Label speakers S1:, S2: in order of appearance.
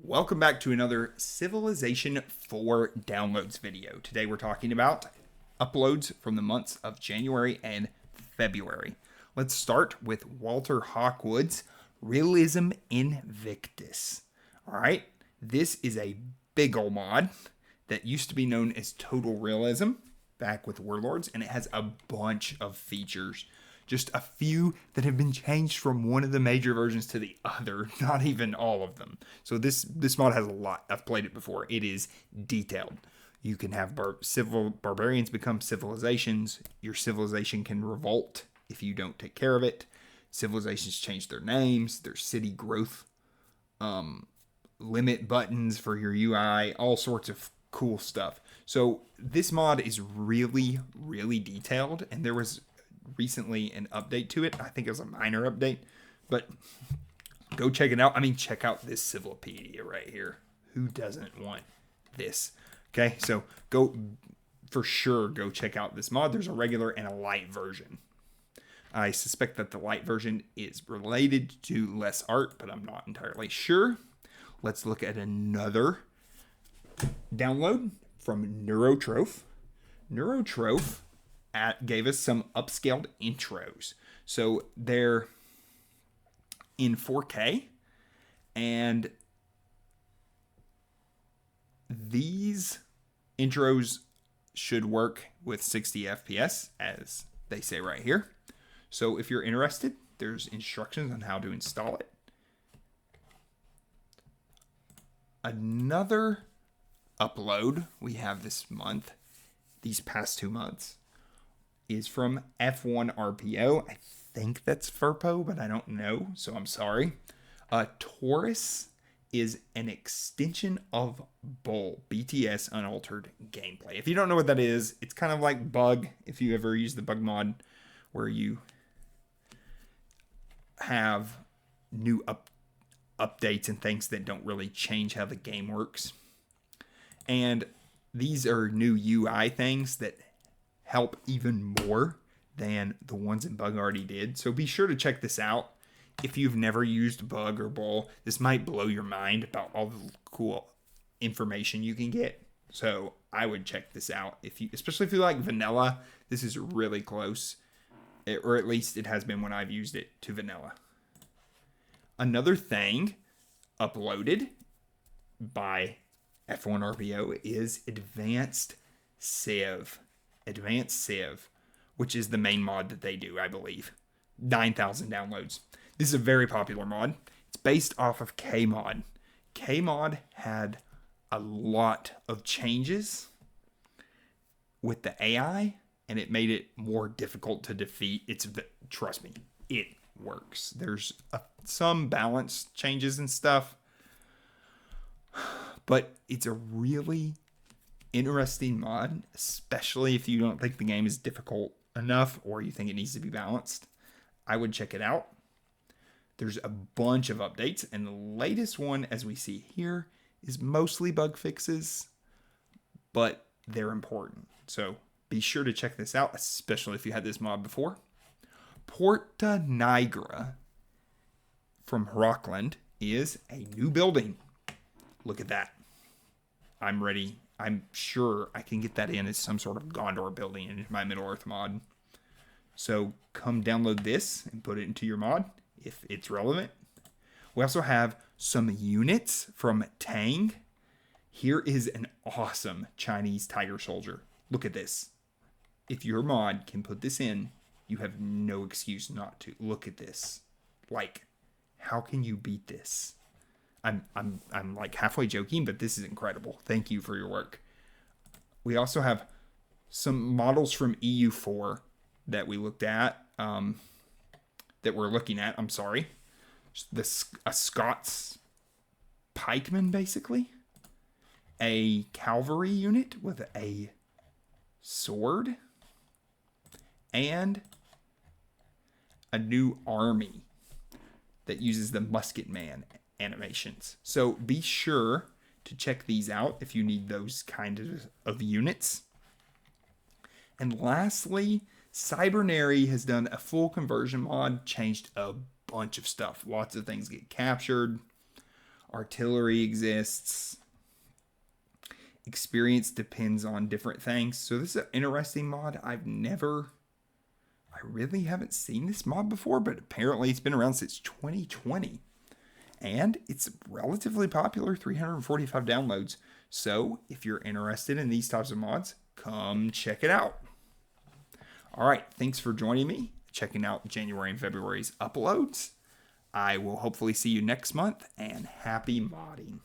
S1: Welcome back to another Civilization 4 downloads video. Today we're talking about uploads from the months of January and February. Let's start with Walter Hawkwood's Realism Invictus. Alright, this is a big ol' mod that used to be known as Total Realism back with Warlords, and it has a bunch of features. Just a few that have been changed from one of the major versions to the other, not even all of them. So this mod has a lot. I've played it before. It is detailed. You can have barbarians become civilizations. Your civilization can revolt if you don't take care of it. Civilizations change their names, their city growth, limit buttons for your UI, all sorts of cool stuff. So this mod is really, really detailed, and there was recently an update to it. I think it was a minor update, but go check it out. I mean, check out this Civilopedia right here. Who doesn't want this? Okay, so go check out this mod. There's a regular and a light version. I suspect that the light version is related to less art, but I'm not entirely sure. Let's look at another download from Neurotroph. Neurotroph gave us some upscaled intros. So they're in 4K, and these intros should work with 60 FPS, as they say right here. So if you're interested, there's instructions on how to install it. Another upload we have this month, these past 2 months, is from F1 RPO. I think that's Furpo, but I don't know, so I'm sorry. Taurus is an extension of Bull, BTS Unaltered Gameplay. If you don't know what that is, it's kind of like Bug, if you ever use the Bug mod, where you have new updates and things that don't really change how the game works. And these are new UI things that help even more than the ones in Bug already did. So be sure to check this out. If you've never used Bug or Bull, this might blow your mind about all the cool information you can get. So I would check this out, especially if you like vanilla. This is really close, or at least it has been when I've used it, to vanilla. Another thing uploaded by F1 RPO is Advanced Civ, which is the main mod that they do, I believe. 9,000 downloads. This is a very popular mod. It's based off of Kmod. Kmod had a lot of changes with the AI, and it made it more difficult to defeat. Trust me, it works. There's some balance changes and stuff, but it's a really interesting mod, especially if you don't think the game is difficult enough or you think it needs to be balanced. I would check it out. There's a bunch of updates, and the latest one, as we see here, is mostly bug fixes, but they're important. So be sure to check this out, especially if you had this mod before. Porta Nigra from Rockland is a new building. Look at that. I'm ready. I'm sure I can get that in as some sort of Gondor building in my Middle-earth mod. So come download this and put it into your mod if it's relevant. We also have some units from Tang. Here is an awesome Chinese tiger soldier. Look at this. If your mod can put this in, you have no excuse not to. Look at this. Like, how can you beat this? I'm like halfway joking, but this is incredible. Thank you for your work. We also have some models from EU4 that we looked at, that we're looking at. I'm sorry. A Scots pikeman, basically. A cavalry unit with a sword. And a new army that uses the musket man animations. So be sure to check these out if you need those kind of units. And lastly, Cybernary has done a full conversion mod, changed a bunch of stuff. Lots of things get captured. Artillery exists. Experience depends on different things. So this is an interesting mod. I really haven't seen this mod before, but apparently it's been around since 2020. And it's relatively popular, 345 downloads. So if you're interested in these types of mods, come check it out. All right, thanks for joining me, checking out January and February's uploads. I will hopefully see you next month, and happy modding.